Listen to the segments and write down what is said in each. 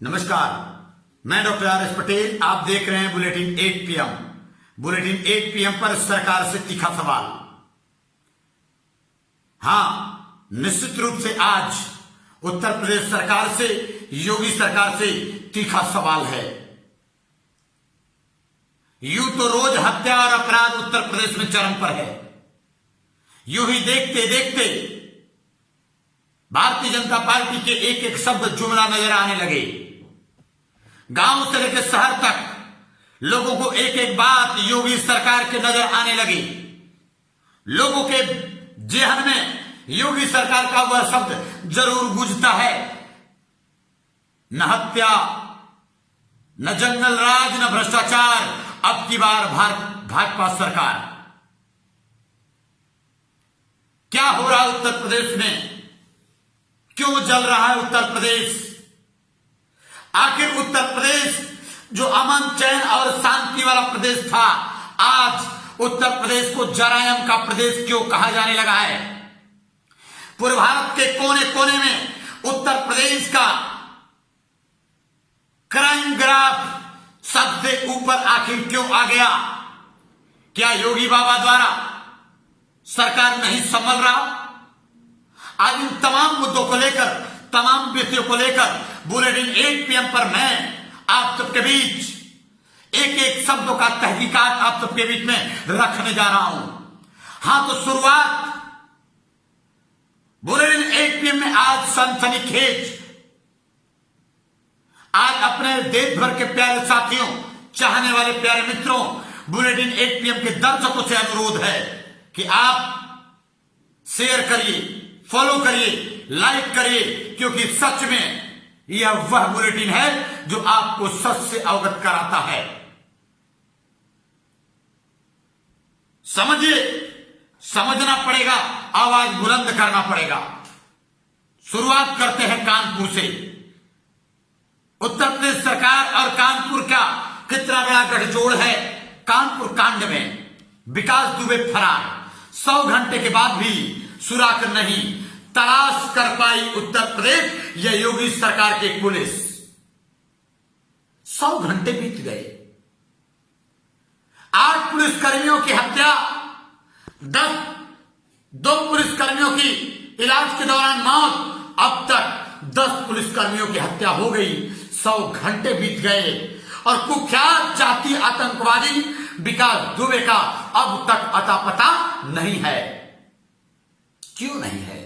नमस्कार, मैं doctor R S Patel. आप देख रहे हैं बुलेटिन 8 PM। बुलेटिन 8 PM पर सरकार से तीखा सवाल। हां, निश्चित रूप से आज उत्तर प्रदेश सरकार से, योगी सरकार से तीखा सवाल है। यूं तो रोज हत्या और अपराध उत्तर प्रदेश में चरम पर है। यूं ही देखते देखते भारतीय जनता पार्टी के एक एक शब्द जुमला नजर आने लगे। गांव से लेकर शहर तक लोगों को एक एक बात योगी सरकार के नजर आने लगी। लोगों के जेहन में योगी सरकार का वह शब्द जरूर गूंजता है, न हत्या, न जंगल राज, न भ्रष्टाचार, अब की बार भाजपा सरकार। क्या हो रहा है उत्तर प्रदेश में? क्यों जल रहा है उत्तर प्रदेश? आखिर उत्तर प्रदेश जो अमन, चैन और शांति वाला प्रदेश था, आज उत्तर प्रदेश को जरायम का प्रदेश क्यों कहा जाने लगा है? पूरे भारत के कोने कोने में उत्तर प्रदेश का क्राइम ग्राफ सबसे ऊपर आखिर क्यों आ गया? क्या योगी बाबा द्वारा सरकार नहीं संभल रहा? आज इन तमाम मुद्दों को लेकर, तमाम विषयों को लेकर बुलेटिन 8 PM पर मैं आप सबके बीच एक एक शब्दों का तहकीकात आप सबके बीच में रखने जा रहा हूं। हां, तो शुरुआत बुलेटिन 8 PM में आज सनसनीखेज। आज अपने देश भर के प्यारे साथियों, चाहने वाले प्यारे मित्रों, बुलेटिन 8 PM के दर्शकों से अनुरोध है कि आप शेयर करिए, फॉलो करिए, लाइक करिए, क्योंकि सच में यह वह बुलेटिन है जो आपको सच से अवगत कराता है। समझिए, समझना पड़ेगा, आवाज बुलंद करना पड़ेगा। शुरुआत करते हैं कानपुर से। उत्तर प्रदेश सरकार और कानपुर का कितना बड़ा गठजोड़ है। कानपुर कांड में विकास दुबे फरार, 100 घंटे के बाद भी सुराग नहीं, तलाश कर पाई उत्तर प्रदेश या योगी सरकार की पुलिस। 100 घंटे बीत गए। 8 पुलिसकर्मियों की हत्या, 2 पुलिसकर्मियों की इलाज के दौरान मौत, अब तक 10 पुलिसकर्मियों की हत्या हो गई। 100 घंटे बीत गए और कुख्यात जाति आतंकवादी विकास दुबे का अब तक अता पता नहीं है। क्यों नहीं है?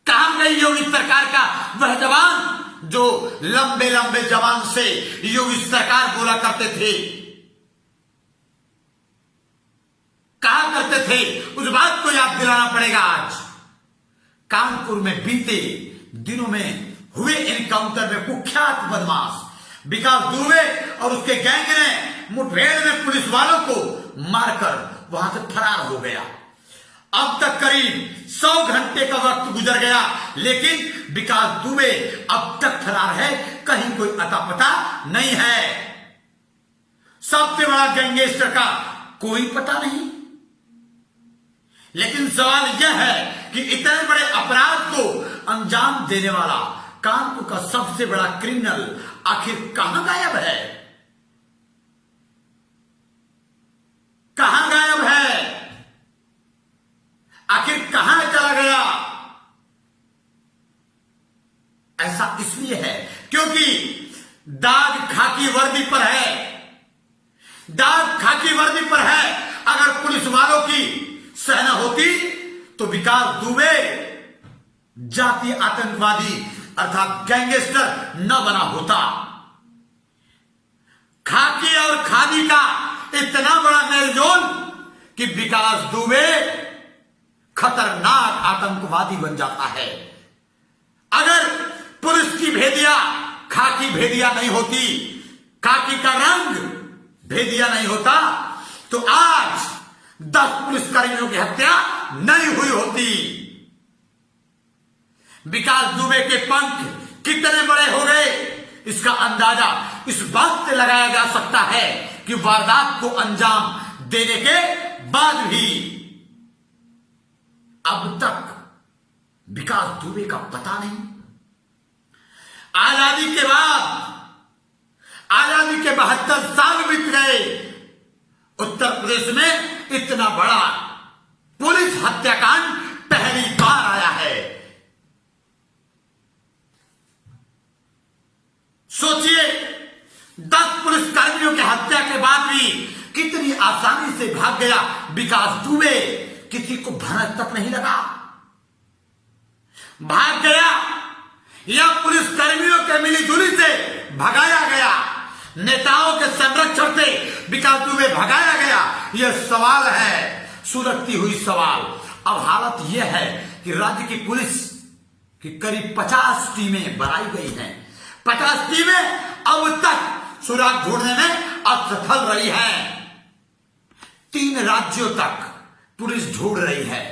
कहां गई योगी सरकार का वह जवान जो लंबे लंबे जवान से योगी सरकार बोला करते थे? कहा करते थे? उस बात को याद दिलाना पड़ेगा। आज कानपुर में बीते दिनों में हुए एनकाउंटर में कुख्यात बदमाश विकास दुबे और उसके गैंग ने मुठभेड़ में पुलिस वालों को मारकर वहां से फरार हो गया। अब तक करीब 100 घंटे का वक्त गुजर गया, लेकिन विकास दुबे अब तक फरार है, कहीं कोई अता पता नहीं है। सबसे बड़ा गैंगस्टर का कोई पता नहीं। लेकिन सवाल यह है कि इतने बड़े अपराध को अंजाम देने वाला कानपुर का सबसे बड़ा क्रिमिनल आखिर कहां गायब है? कहां गायब है? आखिर कहां चला गया? ऐसा इसलिए है क्योंकि दाग खाकी वर्दी पर है। दाग खाकी वर्दी पर है। अगर पुलिस वालों की सेना होती तो विकास दुबे जातीय आतंकवादी अर्थात गैंगस्टर न बना होता। खाकी और खादी का इतना बड़ा मेलजोल कि विकास दुबे खतरनाक आतंकवादी बन जाता है। अगर पुलिस की भेदिया खाकी भेदिया नहीं होती, खाकी का रंग भेदिया नहीं होता, तो आज 10 पुलिसकर्मियों की हत्या नहीं हुई होती। विकास दुबे के पंख कितने बड़े हो गए, इसका अंदाजा इस बात से लगाया जा सकता है कि वारदात को अंजाम देने के बाद भी अब तक विकास दुबे का पता नहीं। 72 साल बीत गए, उत्तर प्रदेश में इतना बड़ा पुलिस हत्याकांड पहली बार आया है। सोचिए, 10 पुलिसकर्मियों की हत्या के बाद भी कितनी आसानी से भाग गया विकास दुबे, किसी को भनक तक नहीं लगा, भाग गया या पुलिसकर्मियों के मिलीजुली से भगाया गया, नेताओं के संरक्षण से विकास दुबे भगाया गया। यह सवाल है, सुलगती हुई सवाल। अब हालत यह है कि राज्य की पुलिस की करीब 50 टीमें बनाई गई हैं। 50 टीमें अब तक सुराग ढूंढने में असफल रही हैं। 3 राज्यों तक पुलिस ढूंढ रही है,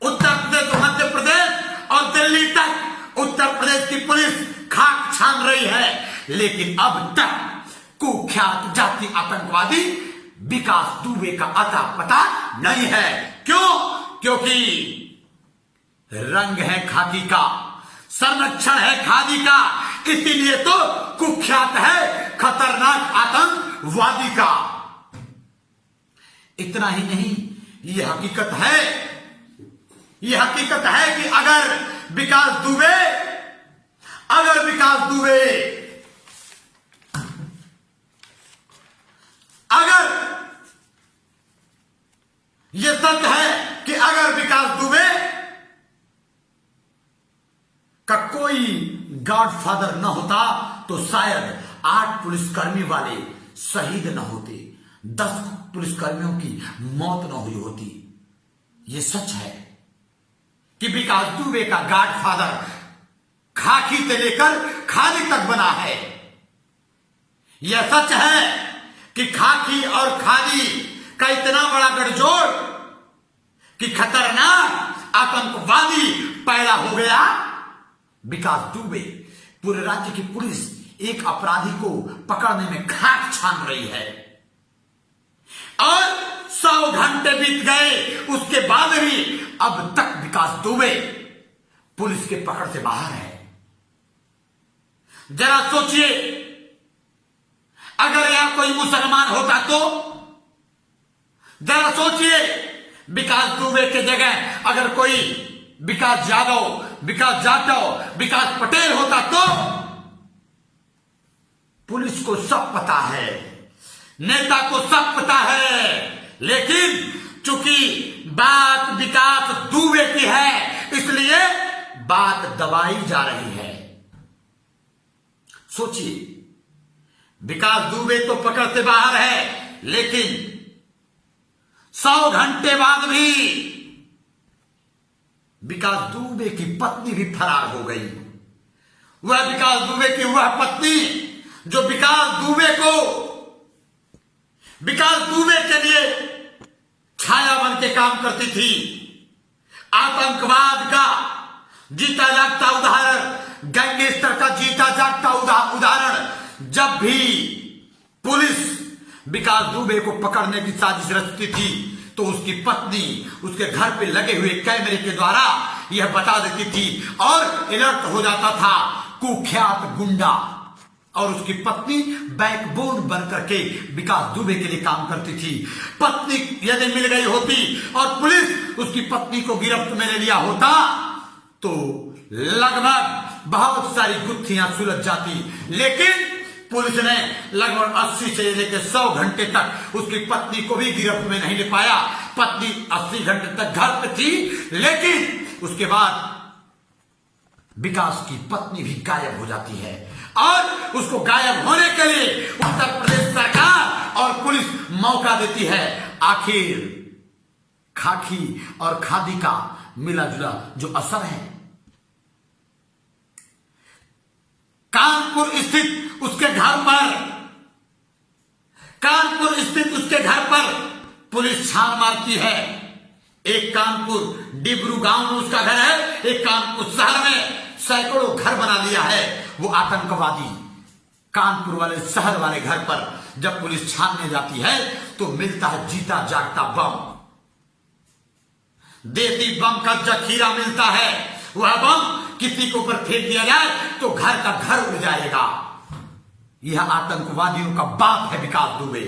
उत्तर प्रदेश, मध्य प्रदेश और दिल्ली तक उत्तर प्रदेश की पुलिस खाक छान रही है, लेकिन अब तक कुख्यात जाति आतंकवादी विकास दुबे का अता पता नहीं है। क्यों? क्योंकि रंग है खाकी का, संरक्षण है खादी का, इसीलिए तो कुख्यात है खतरनाक आतंकवादी का। इतना ही नहीं, यह हकीकत है कि अगर विकास दुबे अगर यह सच है कि अगर विकास दुबे का कोई गॉडफादर न होता तो शायद 8 पुलिसकर्मी वाले शहीद न होते, 10 पुलिसकर्मियों की मौत न हुई होती। यह सच है कि विकास दुबे का गॉडफादर खाकी से लेकर खादी तक बना है। यह सच है कि खाकी और खादी का इतना बड़ा गठजोड़ कि खतरनाक आतंकवादी पैदा हो गया विकास दुबे। पूरे राज्य की पुलिस एक अपराधी को पकड़ने में खाक छान रही है और 100 घंटे बीत गए, उसके बाद भी अब तक विकास दुबे पुलिस के पकड़ से बाहर है। जरा सोचिए, अगर यहां कोई मुसलमान होता तो? जरा सोचिए, विकास दुबे के जगह अगर कोई विकास यादव, विकास जाटव, विकास पटेल होता तो? पुलिस को सब पता है, नेता को सब पता है, लेकिन चूंकि बात विकास दुबे की है, इसलिए बात दबाई जा रही है। सोचिए, विकास दुबे तो पकड़ से बाहर है, लेकिन 100 घंटे बाद भी विकास दुबे की पत्नी भी फरार हो गई। वह विकास दुबे की वह पत्नी जो विकास दुबे के लिए छाया बन के काम करती थी, आतंकवाद का जीता जागता उदाहरण, गैंगस्टर का जीता जागता उदाहरण। जब भी पुलिस विकास दुबे को पकड़ने की साजिश रचती थी तो उसकी पत्नी उसके घर पे लगे हुए कैमरे के द्वारा यह बता देती थी और अलर्ट हो जाता था कुख्यात गुंडा, और उसकी पत्नी बैकबोन बनकर के विकास दुबे के लिए काम करती थी। पत्नी यदि मिल गई होती और पुलिस उसकी पत्नी को गिरफ्त में ले लिया होता तो लगभग बहुत सारी गुत्थियां सुलझ जाती, लेकिन पुलिस ने लगभग 80 से लेकर 100 घंटे तक उसकी पत्नी को भी गिरफ्त में नहीं ले पाया। पत्नी 80 घंटे तक घर पे थी, लेकिन उसके बाद विकास की पत्नी भी गायब हो जाती है और उसको गायब होने के लिए उत्तर प्रदेश सरकार और पुलिस मौका देती है। आखिर खाकी और खादी का मिला जुला जो असर है, कानपुर स्थित उसके घर पर पुलिस छान मारती है। एक कानपुर डिब्रू गांव में उसका घर है, एक कानपुर शहर में सैकड़ों घर बना लिया है वो आतंकवादी। कानपुर वाले शहर वाले घर पर जब पुलिस छानने जाती है तो मिलता है जीता जागता बम, देसी बम का जखीरा मिलता है। वह बम किसी के ऊपर फेंक दिया जाए तो घर का घर उड़ जाएगा। यह आतंकवादियों का बाप है विकास दुबे।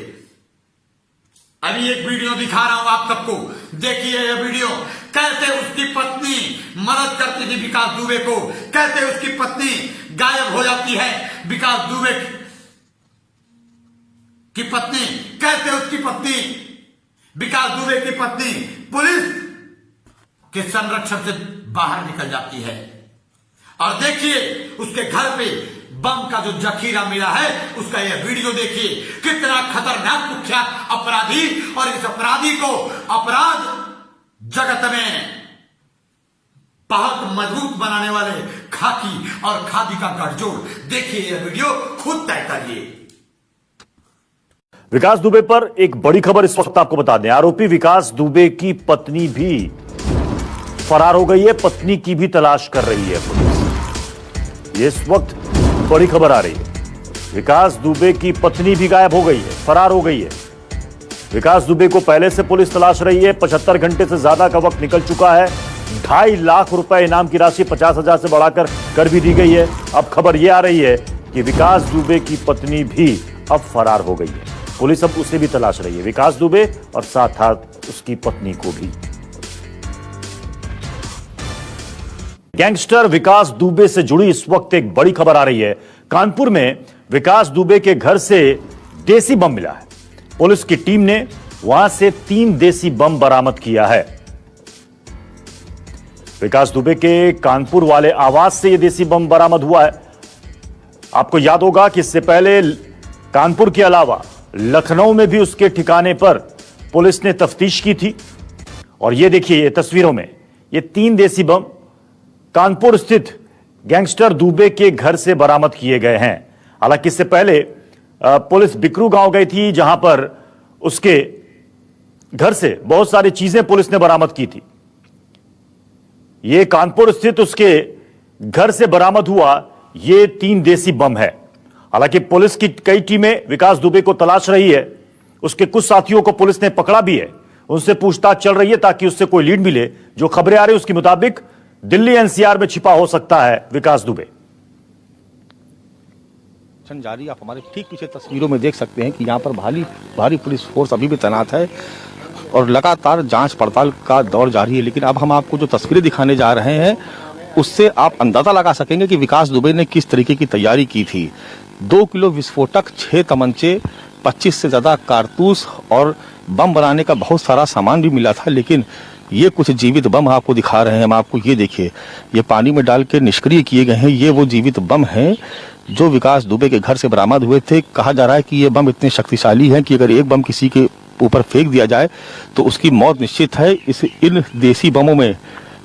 अभी एक वीडियो दिखा रहा हूं आप सबको, देखिए यह वीडियो। कैसे उसकी पत्नी मदद करती थी विकास दुबे को, कैसे उसकी पत्नी गायब हो जाती है विकास दुबे की पत्नी, कैसे उसकी पत्नी विकास दुबे की पत्नी पुलिस के संरक्षण से बाहर निकल जाती है। और देखिए उसके घर पे बम का जो जखीरा मिला है उसका यह वीडियो देखिए। कितना खतरनाक कुख्यात अपराधी, और इस अपराधी को अपराध जगत में बहुत मजबूत बनाने वाले खाकी और खादी का गठजोड़। देखिए यह वीडियो, खुद तय करिए। विकास दुबे पर एक बड़ी खबर इस वक्त आपको बता दें। आरोपी विकास दुबे की पत्नी भी फरार हो गई है, पत्नी की भी तलाश कर रही है पुलिस। ये इस वक्त बड़ी खबर आ रही है। विकास दुबे की पत्नी भी गायब हो गई है, फरार हो गई है। विकास दुबे को पहले से पुलिस तलाश रही है। 75 घंटे से ज्यादा का वक्त निकल चुका है। 2.5 लाख रुपए इनाम की राशि 50,000 से बढ़ाकर कर भी दी गई है। अब खबर यह आ रही है कि विकास दुबे की पत्नी भी अब फरार हो गई है। पुलिस अब उसे भी तलाश रही है, विकास दुबे और साथ साथ उसकी पत्नी को भी। गैंगस्टर विकास दुबे से जुड़ी इस वक्त एक बड़ी खबर आ रही है। कानपुर में विकास दुबे के घर से देसी बम मिला है। पुलिस की टीम ने वहां से 3 देसी बम बरामद किया है। विकास दुबे के कानपुर वाले आवास से यह देसी बम बरामद हुआ है। आपको याद होगा कि इससे पहले कानपुर के अलावा लखनऊ में भी उसके ठिकाने पर पुलिस ने तफ्तीश की थी। और यह देखिए, ये तस्वीरों में ये 3 देसी बम कानपुर स्थित गैंगस्टर दुबे के घर से बरामद किए गए हैं। हालांकि इससे पहले पुलिस बिकरू गांव गई थी, जहां पर उसके घर से बहुत सारी चीजें पुलिस ने बरामद की थी। ये कानपुर स्थित उसके घर से बरामद हुआ ये 3 देसी बम है। हालांकि पुलिस की कई टीमें विकास दुबे को तलाश रही है। उसके कुछ साथियों को पुलिस ने पकड़ा भी है, उनसे पूछताछ चल रही है ताकि उससे कोई लीड मिले। जो खबरें आ रही है उसके मुताबिक दिल्ली एनसीआर में छिपा हो सकता है विकास दुबे। जारी आप हमारे ठीक पीछे तस्वीरों में देख सकते हैं कि यहाँ पर भारी पुलिस फोर्स अभी भी तैनात है और लगातार जांच पड़ताल का दौर जारी है। लेकिन अब हम आपको जो तस्वीरें दिखाने जा रहे हैं उससे आप अंदाजा लगा सकेंगे कि विकास दुबे ने किस तरीके की तैयारी की थी। 2 किलो विस्फोटक, 6 तमंचे, 25 से ज्यादा कारतूस और बम बनाने का बहुत सारा सामान भी मिला था। लेकिन ये कुछ जीवित बम आपको दिखा रहे हैं हम आपको। ये देखिए, ये पानी में डाल के निष्क्रिय किए गए हैं। ये वो जीवित बम हैं जो विकास दुबे के घर से बरामद हुए थे। कहा जा रहा है कि ये बम इतने शक्तिशाली हैं कि अगर एक बम किसी के ऊपर फेंक दिया जाए तो उसकी मौत निश्चित है। इन देसी बमों में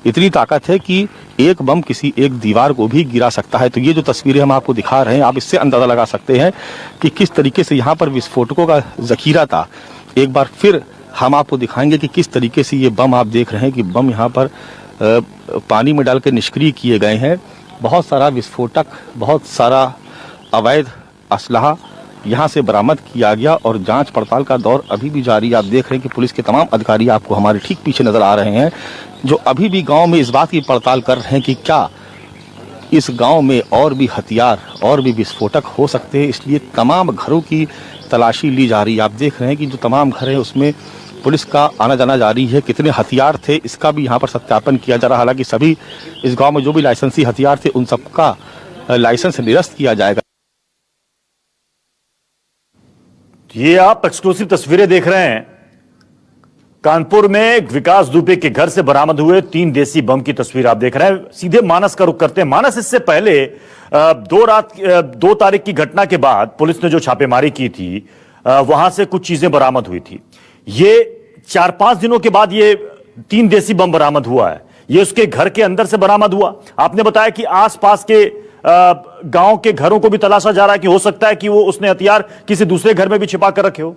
इतनी ताकत है कि एक बम किसी एक दीवार को भी गिरा सकता है। तो ये जो तस्वीरें हम आपको दिखा रहे हैं, आप इससे अंदाजा लगा सकते हैं कि किस तरीके से यहाँ पर विस्फोटकों का जखीरा था। एक बार फिर हम आपको दिखाएंगे कि किस तरीके से ये बम आप देख रहे हैं कि बम यहाँ पर पानी में डालकर निष्क्रिय किए गए हैं। बहुत सारा विस्फोटक, बहुत सारा अवैध असलहा यहाँ से बरामद किया गया और जांच पड़ताल का दौर अभी भी जारी है। आप देख रहे हैं कि पुलिस के तमाम अधिकारी आपको हमारे ठीक पीछे नजर आ रहे हैं, जो अभी भी गांव में इस बात की पड़ताल कर रहे हैं कि क्या इस गांव में और भी हथियार और भी विस्फोटक हो सकते हैं। इसलिए तमाम घरों की तलाशी ली जा रही है। आप देख रहे हैं कि जो तमाम घर हैं उसमें पुलिस का आना जाना जारी है। कितने हथियार थे इसका भी यहाँ पर सत्यापन किया जा रहा है। हालांकि सभी इस गांव में जो भी लाइसेंसी हथियार थे उन सबका लाइसेंस निरस्त किया जाएगा। ये आप एक्सक्लूसिव तस्वीरें देख रहे हैं। कानपुर में विकास दुबे के घर से बरामद हुए 3 देसी बम की तस्वीर आप देख रहे हैं। सीधे मानस का रुख करते हैं। मानस, इससे पहले 2 तारीख की घटना के बाद पुलिस ने जो छापेमारी की थी वहां से कुछ चीजें बरामद हुई थी। ये 4-5 दिनों के बाद ये 3 देसी बम बरामद हुआ है। ये उसके घर के अंदर से बरामद हुआ। आपने बताया कि आसपास के गांव के घरों को भी तलाशा जा रहा है कि हो सकता है कि वो उसने हथियार किसी दूसरे घर में भी छिपा कर रखे हो।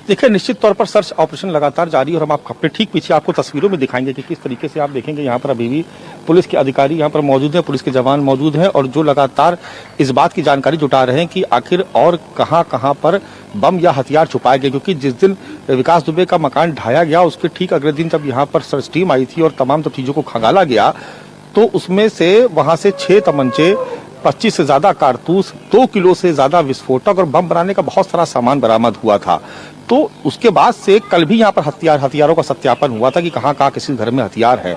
देखिए, निश्चित तौर पर सर्च ऑपरेशन लगातार जारी और हम आप अपने ठीक पीछे आपको तस्वीरों में दिखाएंगे कि किस तरीके से आप देखेंगे यहाँ पर अभी भी पुलिस के अधिकारी यहाँ पर मौजूद हैं, पुलिस के जवान मौजूद हैं और जो लगातार इस बात की जानकारी जुटा रहे हैं कि आखिर और कहां पर बम या हथियार छुपाए गए। क्योंकि जिस दिन विकास दुबे का मकान ढाया गया उसके ठीक अगले दिन जब यहाँ पर सर्च टीम आई थी और तमाम सब चीजों को खंगाला गया तो उसमें से वहां से 6 तमंचे, 25 से ज्यादा कारतूस, 2 किलो से ज्यादा विस्फोटक और बम बनाने का बहुत सारा सामान बरामद हुआ था। तो उसके बाद से कल भी यहाँ पर हथियारों का सत्यापन हुआ था कि कहाँ कहाँ किसी घर में हथियार है।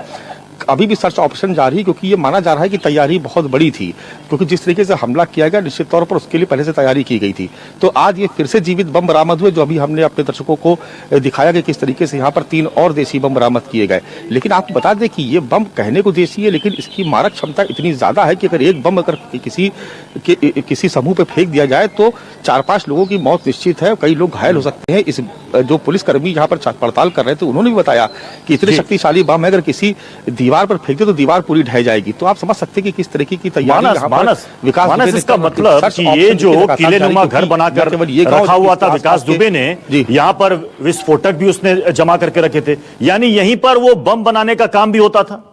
अभी भी सर्च ऑपरेशन जारी है, क्योंकि ये माना जा रहा है कि तैयारी बहुत बड़ी थी, क्योंकि जिस तरीके से हमला किया गया निश्चित तौर पर उसके लिए पहले से तैयारी की गई थी। तो आज ये फिर से जीवित बम बरामद हुए, जो अभी हमने अपने दर्शकों को दिखाया कि किस तरीके से यहाँ पर 3 और देसी बम बरामद किए गए। लेकिन आपको बता दें कि ये बम कहने को देसी है, लेकिन इसकी मारक क्षमता इतनी ज्यादा है कि अगर एक बम अगर किसी समूह पे फेंक दिया जाए तो 4-5 लोगों की मौत निश्चित है, कई लोग घायल हो सकते हैं। इस जो पुलिसकर्मी यहाँ पर पड़ताल कर रहे थे उन्होंने भी बताया कि इतने शक्तिशाली बम है, अगर किसी दीवार पर फेंकते तो दीवार पूरी ढह जाएगी। तो आप समझ सकते हैं कि किस तरीके की तैयारी विकास इसका मतलब कि ये जो किलेनुमा घर बनाकर रखा हुआ था विकास दुबे ने, यहाँ पर विस्फोटक भी उसने जमा करके रखे थे, यानी यहीं पर वो बम बनाने का काम भी होता था।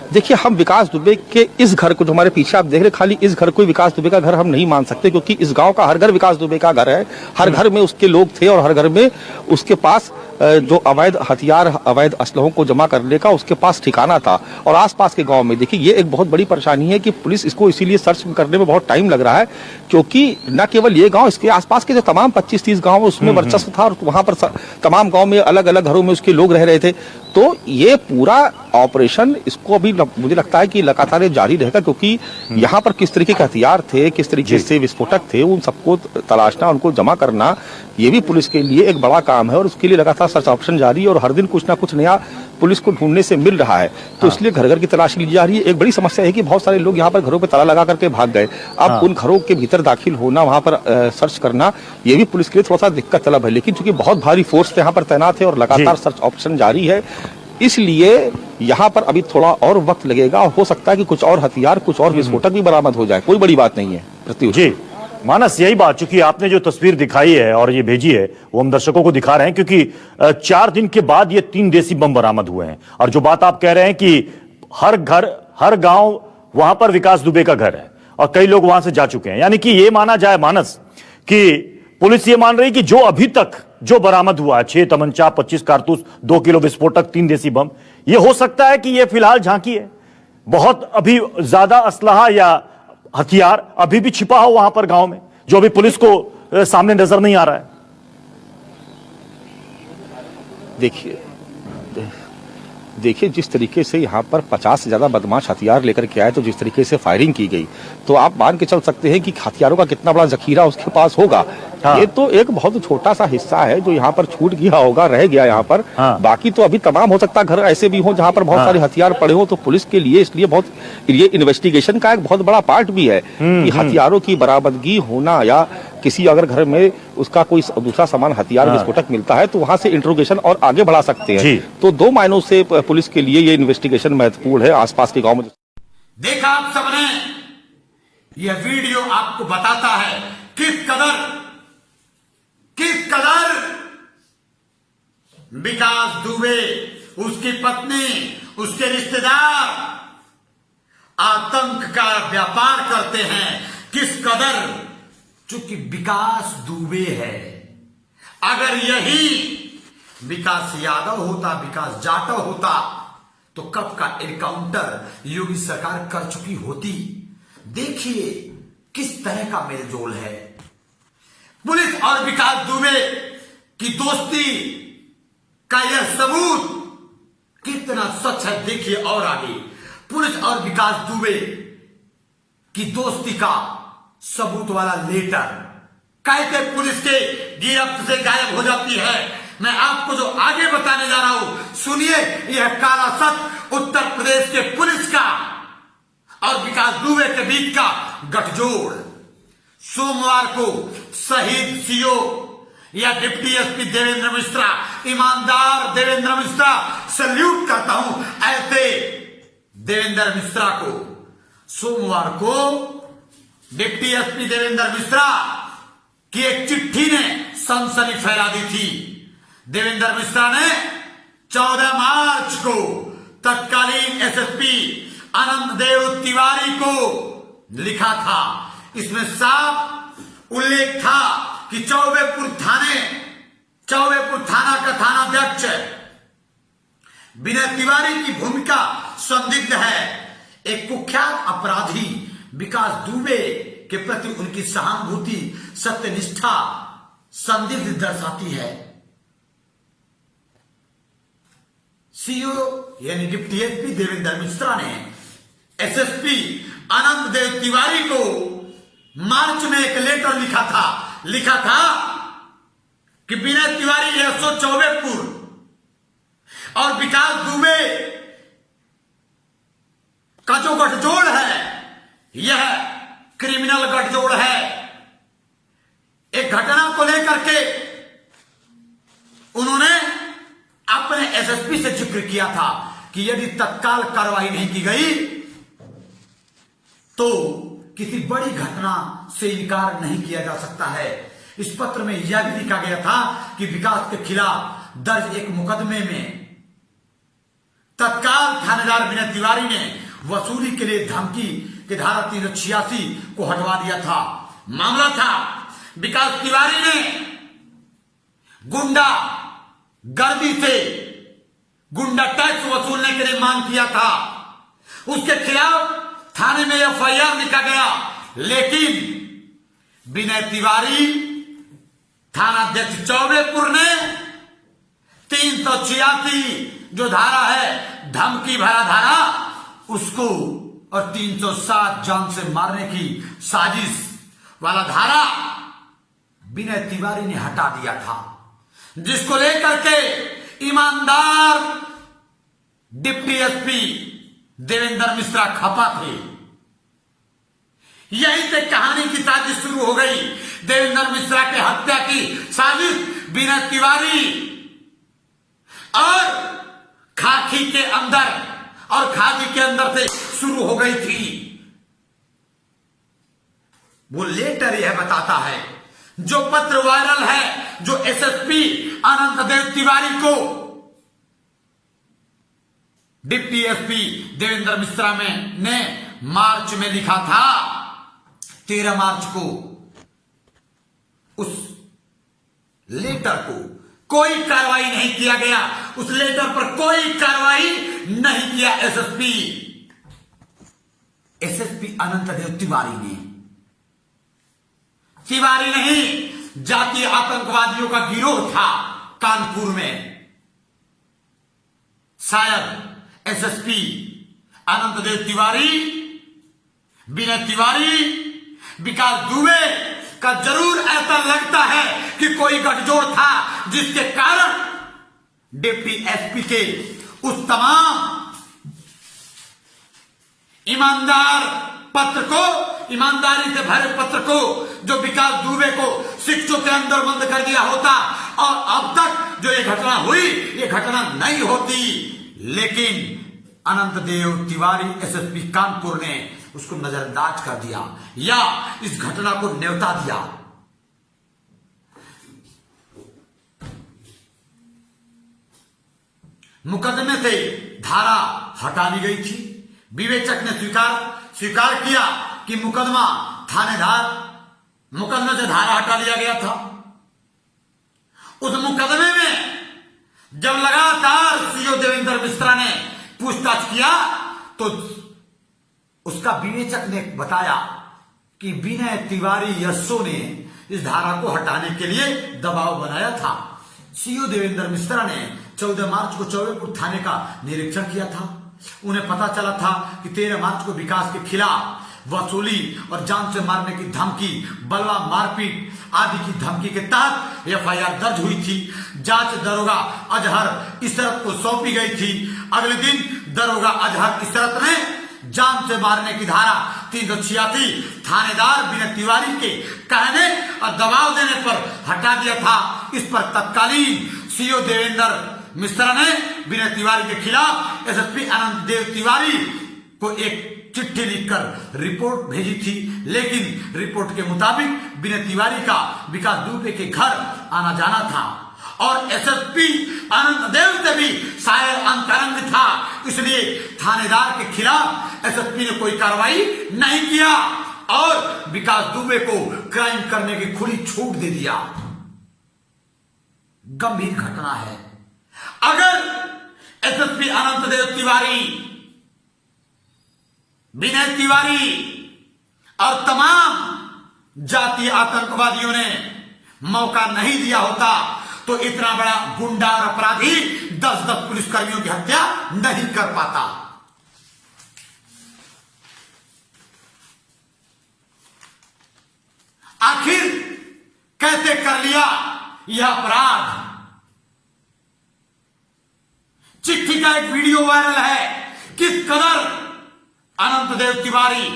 देखिए, हम विकास दुबे के इस घर को, जो हमारे पीछे आप देख रहे, खाली इस घर को विकास दुबे का घर हम नहीं मान सकते, क्योंकि इस गांव का हर घर विकास दुबे का घर है। हर घर में उसके लोग थे और हर घर में उसके पास जो अवैध हथियार, अवैध असलहों को जमा करने का उसके पास ठिकाना था। और आसपास के गांव में देखिए, ये एक बहुत बड़ी परेशानी है कि पुलिस इसको इसीलिए सर्च करने में बहुत टाइम लग रहा है, क्योंकि न केवल ये गांव, इसके आसपास के जो तमाम 25-30 गांव उसमें वर्चस्व था और वहां पर तमाम गांव में अलग अलग घरों में उसके लोग रह रहे थे। तो ये पूरा ऑपरेशन, इसको अभी मुझे लगता है कि लगातार जारी रहेगा, क्योंकि यहाँ पर किस तरीके के हथियार थे, किस तरीके से विस्फोटक थे, उन सबको तलाशना, उनको जमा करना, ये भी पुलिस के लिए एक बड़ा काम है। और उसके लिए लगातार सर्च ऑपरेशन जारी है और हर दिन कुछ ना कुछ नया पुलिस को ढूंढने से मिल रहा है। तो इसलिए घर घर की तलाशी ली जा रही है। एक बड़ी समस्या है कि बहुत सारे लोग यहाँ पर घरों पे ताला लगा करके भाग गए। अब उन घरों के भीतर दाखिल होना, वहां पर सर्च करना, ये भी पुलिस के लिए थोड़ा सा दिक्कत तलब है। लेकिन चूंकि बहुत भारी फोर्स यहाँ पर तैनात है और लगातार सर्च ऑपरेशन जारी है, इसलिए यहाँ पर अभी थोड़ा और वक्त लगेगा। हो सकता है कि कुछ और हथियार, कुछ और विस्फोटक भी बरामद हो जाए। कोई बड़ी बात नहीं है। प्रत्युष जी मानस, यही बात, चूंकि आपने जो तस्वीर दिखाई है और ये भेजी है वो हम दर्शकों को दिखा रहे हैं, क्योंकि 4 दिन के बाद ये 3 देसी बम बरामद हुए हैं। और जो बात आप कह रहे हैं कि हर घर, हर गांव, वहां पर विकास दुबे का घर है और कई लोग वहां से जा चुके हैं। यानी कि ये माना जाए मानस कि पुलिस ये मान रही कि जो अभी तक जो बरामद हुआ है, 6 तमंचा, 25 कारतूस, 2 किलो विस्फोटक, 3 देसी बम, ये हो सकता है कि ये फिलहाल झांकी है। बहुत अभी ज्यादा असलहा या हथियार अभी भी छिपा हो वहां पर गांव में, जो अभी पुलिस को सामने नजर नहीं आ रहा है। देखिए जिस तरीके से यहाँ पर 50 से ज्यादा बदमाश हथियार लेकर के आए, तो जिस तरीके से फायरिंग की गई, तो आप मान के चल सकते हैं कि हथियारों का कितना बड़ा जखीरा उसके पास होगा। ये तो एक बहुत छोटा सा हिस्सा है जो यहाँ पर छूट गया होगा, रह गया यहाँ पर। बाकी तो अभी तमाम, हो सकता है घर ऐसे भी हो जहाँ पर बहुत सारे हथियार पड़े हो। तो पुलिस के लिए इसलिए ये इन्वेस्टिगेशन का एक बहुत बड़ा पार्ट भी है कि हथियारों की बरामदगी होना, या किसी अगर घर में उसका कोई दूसरा सामान, हथियार, विस्फोटक मिलता है तो वहां से इंट्रोगेशन और आगे बढ़ा सकते हैं। तो 2 मायनों से पुलिस के लिए ये इन्वेस्टिगेशन महत्वपूर्ण है आसपास के गांव में। देखा आप सबने, यह वीडियो आपको बताता है किस कदर विकास दुबे, उसकी पत्नी, उसके रिश्तेदार आतंक का व्यापार करते हैं। किस कदर, चूंकि विकास दुबे है। अगर यही विकास यादव होता, विकास जाटव होता, तो कब का एनकाउंटर योगी सरकार कर चुकी होती। देखिए किस तरह का मेलजोल है। पुलिस और विकास दुबे की दोस्ती का यह सबूत कितना सच है, देखिए। और आगे पुलिस और विकास दुबे की दोस्ती का सबूत वाला लेटर कैसे पुलिस के गिरफ्त से गायब हो जाती है, मैं आपको जो आगे बताने जा रहा हूं, सुनिए। यह काला सच उत्तर प्रदेश के पुलिस का और विकास दुबे के बीच का गठजोड़। सोमवार को शहीद सीओ या डिप्टी एसपी देवेंद्र मिश्रा, ईमानदार देवेंद्र मिश्रा, सल्यूट करता हूं ऐसे देवेंद्र मिश्रा को। सोमवार को डिप्टी एसपी देवेंद्र मिश्रा की एक चिट्ठी ने सनसनी फैला दी थी। देवेंद्र मिश्रा ने 14 मार्च को तत्कालीन एसएसपी आनंद देव तिवारी को लिखा था। इसमें साफ उल्लेख था कि चौबेपुर थाने चौबेपुर थाना का थानाध्यक्ष विनय तिवारी की भूमिका संदिग्ध है। एक कुख्यात अपराधी विकास दुबे के प्रति उनकी सहानुभूति सत्यनिष्ठा संदिग्ध दर्शाती है। सीओ यानी डिप्टी एसपी देवेंद्र मिश्रा ने एसएसपी आनंद देव तिवारी को मार्च में एक लेटर लिखा था कि विनय तिवारी एसओ चौबेपुर और विकास दुबे का जो गठजोड़ है यह क्रिमिनल गठजोड़ है। एक घटना को लेकर के उन्होंने अपने एसएसपी से जिक्र किया था कि यदि तत्काल कार्रवाई नहीं की गई तो किसी बड़ी घटना से इनकार नहीं किया जा सकता है। इस पत्र में यह भी लिखा गया था कि विकास के खिलाफ दर्ज एक मुकदमे में तत्काल थानेदार विनय तिवारी ने वसूली के लिए धमकी के धारा 386 को हटवा दिया था। मामला था विकास तिवारी ने गुंडा गर्दी से गुंडा टैक्स वसूलने के लिए मांग किया था। उसके खिलाफ थाने में एफआईआर लिखा गया, लेकिन विनय तिवारी थानाध्यक्ष चौबेपुर ने 386 जो धारा है धमकी भरा धारा उसको और 307 जान से मारने की साजिश वाला धारा विनय तिवारी ने हटा दिया था, जिसको लेकर के ईमानदार डिप्टी एसपी देवेंद्र मिश्रा खपा थे। यहीं से कहानी की साजिश शुरू हो गई। देवेंद्र मिश्रा के हत्या की साजिश विनय तिवारी और खाकी के अंदर और खादी के अंदर से शुरू हो गई थी। वो लेटर यह बताता है, जो पत्र वायरल है, जो एसएसपी आनंद देव तिवारी को डिप्टी एसपी देवेंद्र मिश्रा ने मार्च में लिखा था। 13 मार्च को उस लेटर को कोई कार्रवाई नहीं किया गया। उस लेटर पर कोई कार्रवाई नहीं किया एसएसपी अनंत देव तिवारी ने। तिवारी नहीं, जातीय आतंकवादियों का गिरोह था कानपुर में। शायद एसएसपी अनंत देव तिवारी, विनय तिवारी, विकास दुबे का जरूर ऐसा लगता है कि कोई गठजोड़ था, जिसके कारण डिप्टी एसपी के उस तमाम ईमानदार पत्र को, ईमानदारी से भरे पत्र को, जो विकास दुबे को शिक्षकों के अंदर बंद कर दिया होता और अब तक जो ये घटना हुई ये घटना नहीं होती। लेकिन अनंत देव तिवारी एसएसपी कानपुर ने उसको नजरअंदाज कर दिया या इस घटना को न्योता दिया। मुकदमे से धारा हटा ली गई थी। विवेचक ने स्वीकार किया कि मुकदमे से धारा हटा लिया गया था। उस मुकदमे में जब लगातार सीओ देवेंद्र मिश्रा ने पूछताछ किया तो उसका विवेचक ने बताया कि विनय तिवारी यस्सो ने इस धारा को हटाने के लिए दबाव बनाया था। सीओ देवेंद्र मिश्रा ने 14 मार्च को चौबेपुर थाने का निरीक्षण किया था। उन्हें पता चला था कि 13 मार्च को विकास के खिलाफ वसूली और जान से मारने की धमकी, बलवा मारपीट आदि की धमकी के तहत एफआईआर दर्ज हुई थी। जांच दरोगा अजहर इसरत को सौंपी गई थी। अगले दिन दरोगा अजहर इसरत ने जान से मारने की धारा 386 थानेदार विनय तिवारी के कहने और दबाव देने पर हटा दिया था। इस पर तत्कालीन सीओ देवेंद्र मिश्रा ने विनय तिवारी के खिलाफ एसएसपी आनंद देव तिवारी को एक चिट्ठी लिखकर रिपोर्ट भेजी थी, लेकिन रिपोर्ट के मुताबिक विनय तिवारी का विकास दुबे के घर आना जाना था और एसएसपी आनंद देव से भी शायद अंतरंग था। इसलिए थानेदार के खिलाफ एसएसपी ने कोई कार्रवाई नहीं किया और विकास दुबे को क्राइम करने की खुली छूट दे दिया। गंभीर घटना है। अगर एसएसपी अनंत देव तिवारी, विनय तिवारी और तमाम जातीय आतंकवादियों ने मौका नहीं दिया होता तो इतना बड़ा गुंडा और अपराधी 10-10 पुलिसकर्मियों की हत्या नहीं कर पाता। आखिर कैसे कर लिया यह अपराध? चिट्ठी का एक वीडियो वायरल है। किस कदर अनंत देव तिवारी,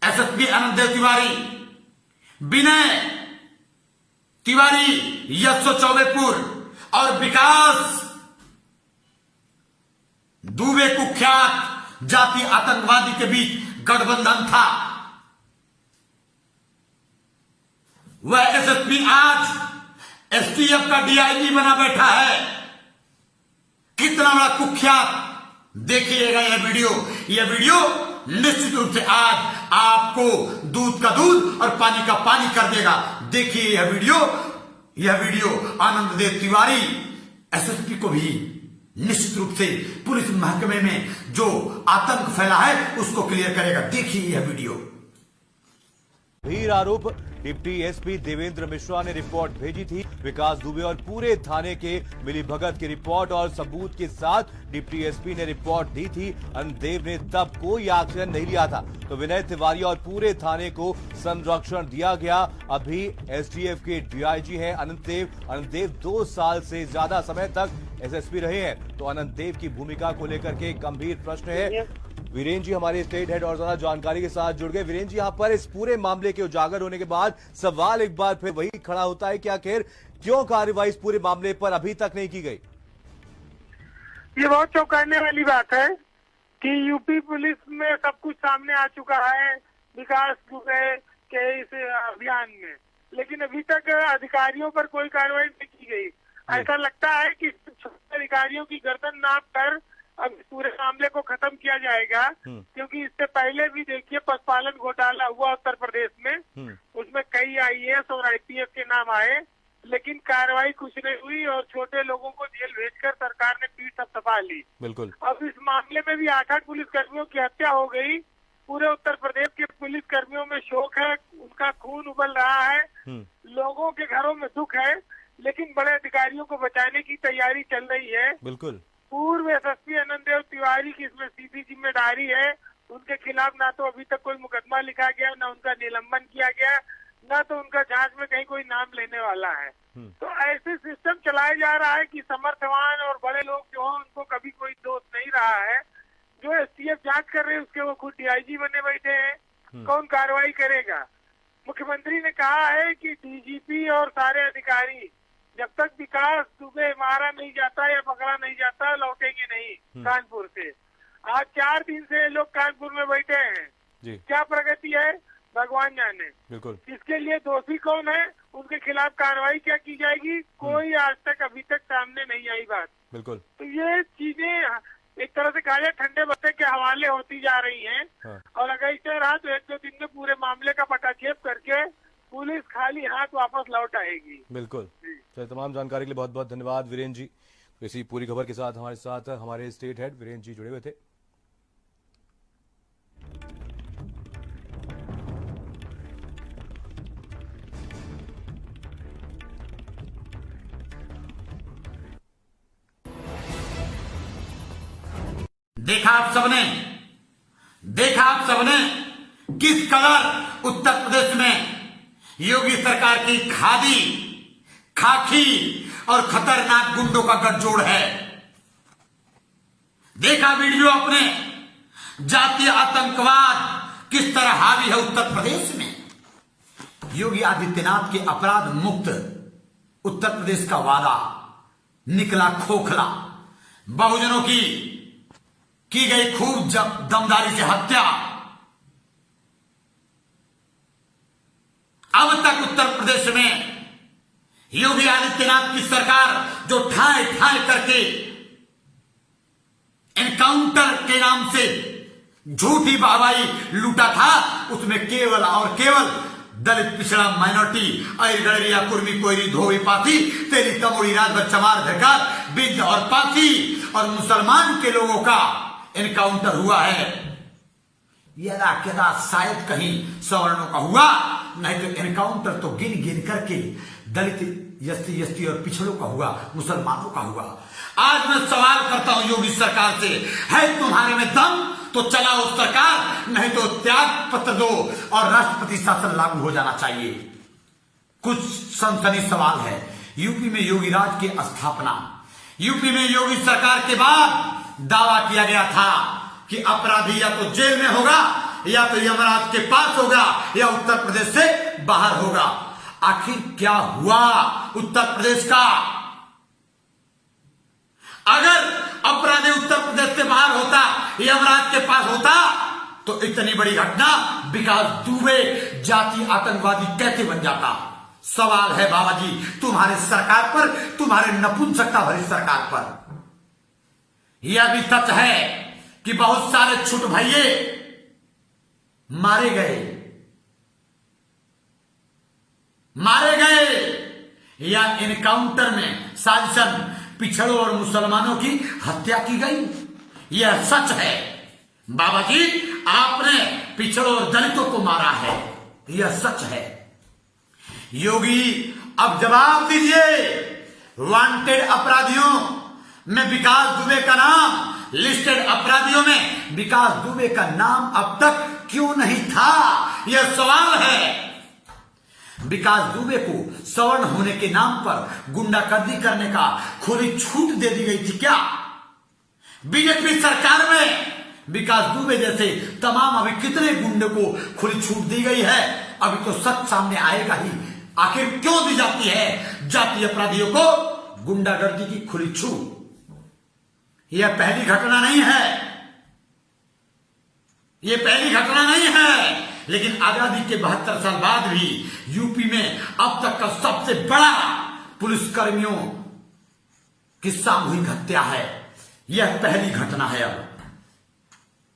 एसएसपी अनंत देव तिवारी, विनय तिवारी, यशो चौबेपुर और विकास दुबे कुख्यात जाति आतंकवादी के बीच गठबंधन था। वह एसएसपी आज एसटीएफ का डीआईजी बना बैठा है। कितना बड़ा कुख्यात! देखिएगा यह वीडियो निश्चित रूप से आज आपको दूध का दूध और पानी का पानी कर देगा। देखिए यह वीडियो आनंद देव तिवारी एसएसपी को भी निश्चित रूप से पुलिस महकमे में जो आतंक फैला है उसको क्लियर करेगा। देखिए यह वीडियो। गंभीर आरोप डिप्टी एसपी देवेंद्र मिश्रा ने रिपोर्ट भेजी थी। विकास दुबे और पूरे थाने के मिलीभगत की रिपोर्ट और सबूत के साथ डिप्टी एसपी ने रिपोर्ट दी थी। अनंत देव ने तब कोई एक्शन नहीं लिया था तो विनय तिवारी और पूरे थाने को संरक्षण दिया गया। अभी एसटीएफ के डीआईजी हैं अनंत देव 2 साल से ज्यादा समय तक एसएसपी रहे हैं। तो अनंत देव की भूमिका को लेकर के गंभीर प्रश्न है। वीरेंद्र जी हमारे स्टेट हेड और ज्यादा जानकारी के साथ जुड़ गए। वीरेंद्र जी, यहाँ पर इस पूरे मामले के उजागर होने के बाद सवाल एक बार फिर वही खड़ा होता है कि आखिर क्यों कार्रवाई इस पूरे मामले पर अभी तक नहीं की गई? ये बहुत चौंकाने वाली बात है कि यूपी पुलिस में सब कुछ सामने आ चुका है विकास दुबे के इस अभियान में, लेकिन अभी तक अधिकारियों पर कोई कार्रवाई नहीं की गई। ऐसा लगता है कि छोटे अधिकारियों की गर्दन नाप कर अब इस पूरे मामले को खत्म किया जाएगा, क्योंकि इससे पहले भी देखिए पशुपालन घोटाला हुआ उत्तर प्रदेश में, उसमें कई आईएएस और आईपीएस के नाम आए, लेकिन कार्रवाई कुछ नहीं हुई और छोटे लोगों को जेल भेजकर सरकार ने पीठ थपथपा ली। बिल्कुल। अब इस मामले में भी 8 पुलिसकर्मियों की हत्या हो गई। पूरे उत्तर प्रदेश के पुलिसकर्मियों में शोक है, उनका खून उबल रहा है, लोगों के घरों में दुख है, लेकिन बड़े अधिकारियों को बचाने की तैयारी चल रही है। बिल्कुल। पूर्व एसएसपी अनंत देव तिवारी की इसमें सीधी जिम्मेदारी है। उनके खिलाफ ना तो अभी तक कोई मुकदमा लिखा गया, ना उनका निलंबन किया गया, ना तो उनका जांच में कहीं कोई नाम लेने वाला है। तो ऐसे सिस्टम चलाया जा रहा है कि समर्थवान और बड़े लोग जो हैं उनको कभी कोई दोष नहीं रहा है। जो एसटीएफ जांच कर रहे हैं उसके वो खुद डीआईजी बने बैठे हैं। कौन कार्रवाई करेगा? मुख्यमंत्री ने कहा है कि डीजीपी और सारे अधिकारी जब तक विकास दुबे मारा नहीं जाता या पकड़ा नहीं जाता लौटेंगे नहीं कानपुर से। आज 4 दिन से लोग कानपुर में बैठे हैं जी। क्या प्रगति है भगवान जाने। बिल्कुल। इसके लिए दोषी कौन है, उनके खिलाफ कार्रवाई क्या की जाएगी, कोई आज तक अभी तक सामने नहीं आई बात। बिल्कुल। तो ये चीजें एक तरह से कहा जाए ठंडे बत्ते के हवाले होती जा रही हैं। हाँ। और अगर ऐसे रहा तो 1-2 दिन में पूरे मामले का पटाक्षेप करके पुलिस खाली हाथ वापस लौट आएगी। बिल्कुल। तो तमाम जानकारी के लिए बहुत बहुत धन्यवाद वीरेंद्र जी। तो इसी पूरी खबर के साथ हमारे स्टेट हेड वीरेंद्र जी जुड़े हुए थे। देखा आप सबने किस कदर उत्तर प्रदेश में योगी सरकार की खाकी और खतरनाक गुंडों का गठजोड़ है। देखा वीडियो आपने, जातीय आतंकवाद किस तरह हावी है उत्तर प्रदेश में। योगी आदित्यनाथ के अपराध मुक्त उत्तर प्रदेश का वादा निकला खोखला। बहुजनों की गई खूब दमदारी से हत्या। अब तक उत्तर प्रदेश में योगी आदित्यनाथ की सरकार जो ठाए करके एनकाउंटर के नाम से झूठी वाहवाही लूटा था, उसमें केवल और केवल दलित पिछड़ा माइनॉरिटी अर गड़रिया कुर्मी कोयरी धोबी पाती तेरी तमोड़ी रात भर चमार धरकार बिंद और पाती और मुसलमान के लोगों का एनकाउंटर हुआ है। यदा कदा शायद कहीं सवर्णों का हुआ, नहीं तो एनकाउंटर तो गिन गिन करके दलित एसटी एसटी और पिछड़ों का हुआ, मुसलमानों का हुआ। आज मैं सवाल करता हूं योगी सरकार से, है तुम्हारे में दम तो चलाओ सरकार, नहीं तो त्याग पत्र दो और राष्ट्रपति शासन लागू हो जाना चाहिए। कुछ सनसनी सवाल है। यूपी में योगी राज की स्थापना, यूपी में योगी सरकार के बाद दावा किया गया था कि अपराधी या तो जेल में होगा या तो यमराज के पास होगा या उत्तर प्रदेश से बाहर होगा। आखिर क्या हुआ उत्तर प्रदेश का? अगर अपराधी उत्तर प्रदेश से बाहर होता, यमराज के पास होता, तो इतनी बड़ी घटना विकास दुबे जाति आतंकवादी कैसे बन जाता? सवाल है बाबा जी तुम्हारे सरकार पर, तुम्हारे नपुंसकता भरी सरकार पर। यह भी सच है कि बहुत सारे छुट भैये मारे गए या इनकाउंटर में साजिशन पिछड़ों और मुसलमानों की हत्या की गई। यह सच है बाबा जी, आपने पिछड़ों और दलितों को मारा है, यह सच है। योगी अब जवाब दीजिए, वांटेड अपराधियों में विकास दुबे का नाम, लिस्टेड अपराधियों में विकास दुबे का नाम अब तक क्यों नहीं था? यह सवाल है। विकास दुबे को सवर्ण होने के नाम पर गुंडागर्दी करने का खुली छूट दे दी गई थी क्या? बीजेपी सरकार में विकास दुबे जैसे तमाम अभी कितने गुंडे को खुली छूट दी गई है? अभी तो सच सामने आएगा ही। आखिर क्यों दी जाती है जातीय अपराधियों को गुंडागर्दी की खुली छूट? यह पहली घटना नहीं है, यह पहली घटना नहीं है, लेकिन आजादी के 72 साल बाद भी यूपी में अब तक का सबसे बड़ा पुलिसकर्मियों की सामूहिक हत्या है। यह पहली घटना है। अब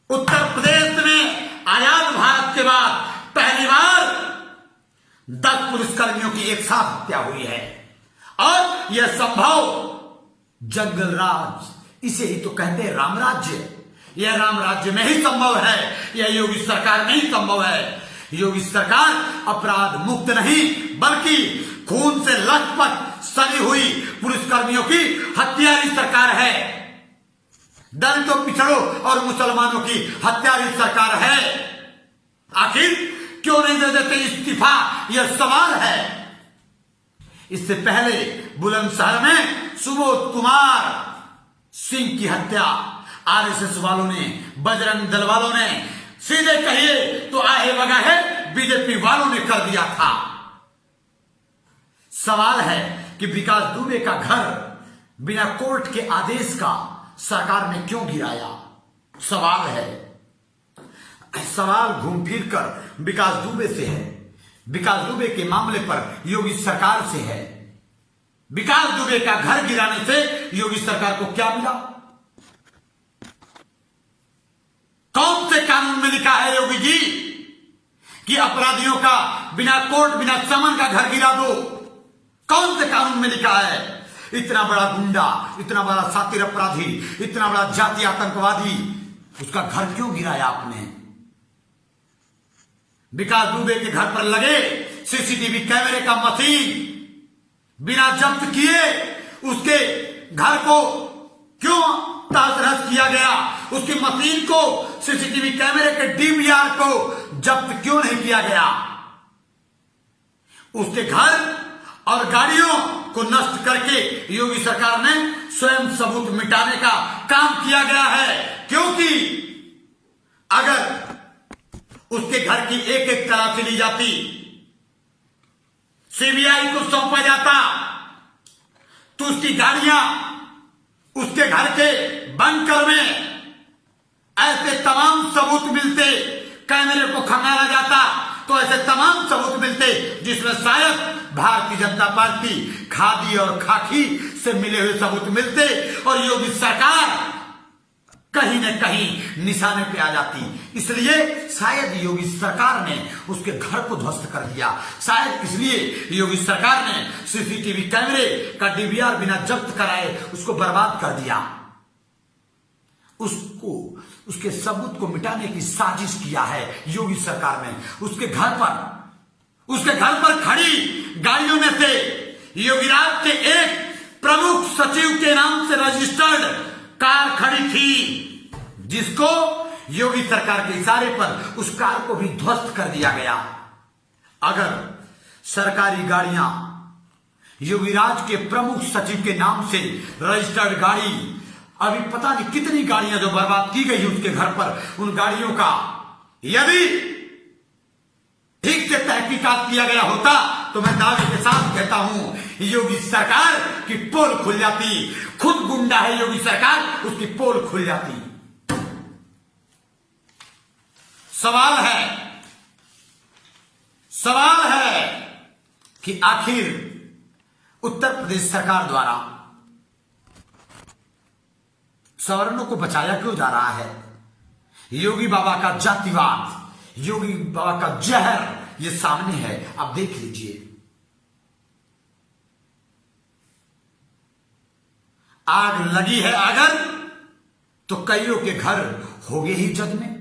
उत्तर प्रदेश में आजाद भारत के बाद पहली बार 10 पुलिसकर्मियों की एक साथ हत्या हुई है और यह संभव जंगल राज, इसे ही तो कहते हैं राम राज्य। यह राम राज्य में ही संभव है, यह योगी सरकार में ही संभव है। योगी सरकार अपराध मुक्त नहीं बल्कि खून से लथपथ सनी हुई पुलिसकर्मियों की हत्यारी सरकार है। दलितों पिछड़ों और मुसलमानों की हत्यारी सरकार है। आखिर क्यों नहीं दे देते इस्तीफा, यह सवाल है। इससे पहले बुलंदशहर में सुबोध कुमार सिंह की हत्या आरएसएस वालों ने, बजरंग दल वालों ने, सीधे कहिए तो आहे बगाहे बीजेपी वालों ने कर दिया था। सवाल है कि विकास दुबे का घर बिना कोर्ट के आदेश का सरकार ने क्यों गिराया? सवाल है। सवाल घूम फिर कर विकास दुबे से है। विकास दुबे के मामले पर योगी सरकार से है। विकास दुबे का घर गिराने से योगी सरकार को क्या मिला? कौन से कानून में लिखा है योगी जी कि अपराधियों का बिना कोर्ट बिना समन का घर गिरा दो? कौन से कानून में लिखा है? इतना बड़ा गुंडा, इतना बड़ा सातिर अपराधी, इतना बड़ा जातीय आतंकवादी, उसका घर क्यों गिराया आपने? विकास दुबे के घर पर लगे सीसीटीवी कैमरे का मशीन बिना जब्त किए उसके घर को क्यों तहस-नहस किया गया? उसकी मशीन को, सीसीटीवी कैमरे के डीवीआर को जब्त क्यों नहीं किया गया? उसके घर और गाड़ियों को नष्ट करके योगी सरकार ने स्वयं सबूत मिटाने का काम किया गया है। क्योंकि अगर उसके घर की एक एक तलाशी ली जाती, सीबीआई को सौंपा जाता, तो उसकी गाड़ियां उसके घर के बंकर में ऐसे तमाम सबूत मिलते, कैमरे को खंगाला जाता तो ऐसे तमाम सबूत मिलते जिसमें शायद भारतीय जनता पार्टी खादी और खाकी से मिले हुए सबूत मिलते और योगी सरकार कहीं न कहीं निशाने पे आ जाती। इसलिए शायद योगी सरकार ने उसके घर को ध्वस्त कर दिया। शायद इसलिए योगी सरकार ने सीसीटीवी कैमरे का डीवीआर बिना जब्त कराए उसको बर्बाद कर दिया। उसके सबूत को मिटाने की साजिश किया है योगी सरकार ने। उसके घर पर खड़ी गाड़ियों में से योगीराज के एक प्रमुख सचिव के नाम से रजिस्टर्ड कार खड़ी थी, जिसको योगी सरकार के इशारे पर उस कार को भी ध्वस्त कर दिया गया। अगर सरकारी गाड़ियां योगीराज के प्रमुख सचिव के नाम से रजिस्टर्ड गाड़ी, अभी पता नहीं कितनी गाड़ियां जो बर्बाद की गई उसके घर पर, उन गाड़ियों का यदि ठीक से तहकीकात किया गया होता तो मैं दावे के साथ कहता हूं योगी सरकार की पोल खुल जाती। खुद गुंडा है योगी सरकार, उसकी पोल खुल जाती। सवाल है कि आखिर उत्तर प्रदेश सरकार द्वारा सवर्णों को बचाया क्यों जा रहा है। योगी बाबा का जातिवाद, योगी बाबा का जहर ये सामने है, आप देख लीजिए। आग लगी है अगर तो कईयों के घर हो गए ही जद में।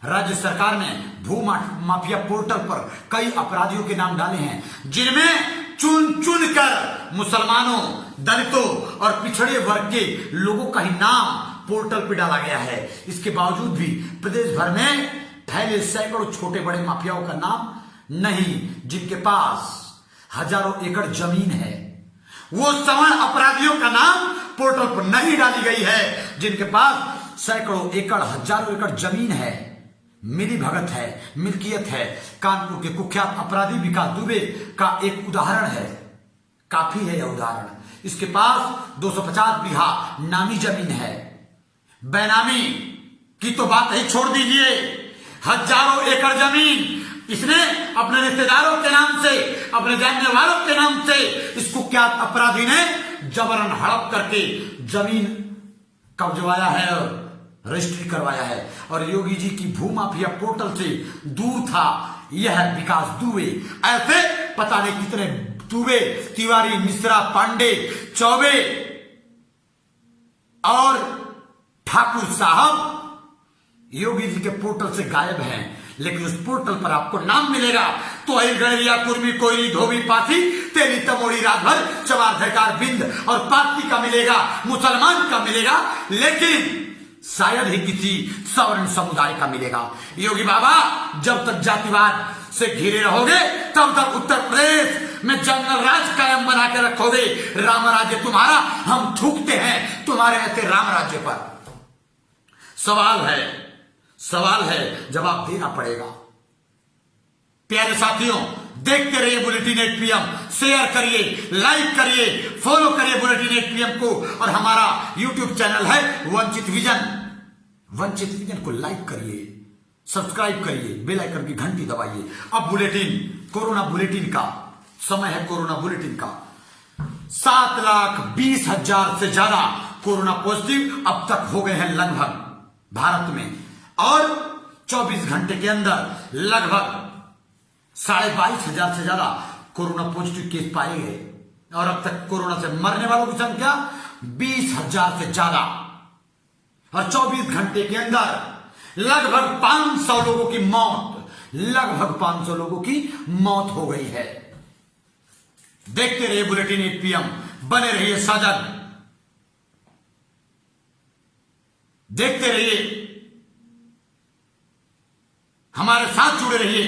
राज्य सरकार ने भू माफिया पोर्टल पर कई अपराधियों के नाम डाले हैं, जिनमें चुन चुन कर मुसलमानों, दलितों और पिछड़े वर्ग के लोगों का ही नाम पोर्टल पर डाला गया है। इसके बावजूद भी प्रदेश भर में फैले सैकड़ों छोटे बड़े माफियाओं का नाम नहीं, जिनके पास हजारों एकड़ जमीन है। वो सवर्ण अपराधियों का नाम पोर्टल पर नहीं डाली गई है, जिनके पास सैकड़ों एकड़, हजारों एकड़ जमीन है, मिली भगत है, मिल्कियत है। कानपुर के कुख्यात अपराधी विकास दुबे का एक उदाहरण है, काफी है यह उदाहरण। इसके पास 250 बीघा नामी जमीन है। बेनामी की तो बात ही छोड़ दीजिए, हजारों एकड़ जमीन इसने अपने रिश्तेदारों के नाम से, अपने जानने वालों के नाम से इस कुख्यात अपराधी ने जबरन हड़प करके जमीन कब्जवाया है और रजिस्ट्री करवाया है। और योगी जी की भू माफिया पोर्टल से दूर था यह विकास दुबे। ऐसे पता नहीं कितने दुबे, तिवारी, मिश्रा, पांडे, चौबे और ठाकुर साहब योगी जी के पोर्टल से गायब हैं। लेकिन उस पोर्टल पर आपको नाम मिलेगा तो गणरिया, कुर्मी, कोयली, धोबी, पाथी, तेली, तमोड़ी, राजभर, चमार, धरकार, बिंद और पाती का मिलेगा, मुसलमान का मिलेगा, लेकिन शायद ही किसी सवर्ण समुदाय का मिलेगा। योगी बाबा जब तक जातिवाद से घिरे रहोगे तब तक उत्तर प्रदेश में जंगल राज कायम बना के रखोगे। राम राज्य तुम्हारा, हम थूकते हैं तुम्हारे ऐसे राम राज्य पर। सवाल है, जवाब देना पड़ेगा। प्यारे साथियों, देखते रहिए बुलेटिन 8 PM, शेयर करिए, लाइक करिए, फॉलो करिए बुलेटिन 8 PM को। और हमारा YouTube चैनल है वंचित विजन को लाइक करिए, सब्सक्राइब करिए, बेल आइकन की घंटी दबाइए। अब कोरोना बुलेटिन का समय है। कोरोना बुलेटिन का 7,20,000 से ज्यादा कोरोना पॉजिटिव अब तक हो गए हैं लगभग भारत में, और 24 घंटे के अंदर लगभग 22,500 से ज्यादा कोरोना पॉजिटिव केस पाए गए। और अब तक कोरोना से मरने वालों की संख्या 20,000 से ज्यादा, और 24 घंटे के अंदर लगभग 500 लोगों की मौत हो गई है। देखते रहिए बुलेटिन 8 PM, बने रहिए सजग, देखते रहिए, हमारे साथ जुड़े रहिए।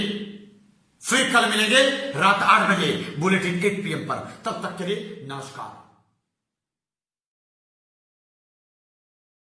फिर कल मिलेंगे रात 8 बजे बुलेटिन 8 PM पर। तब तक के लिए नमस्कार।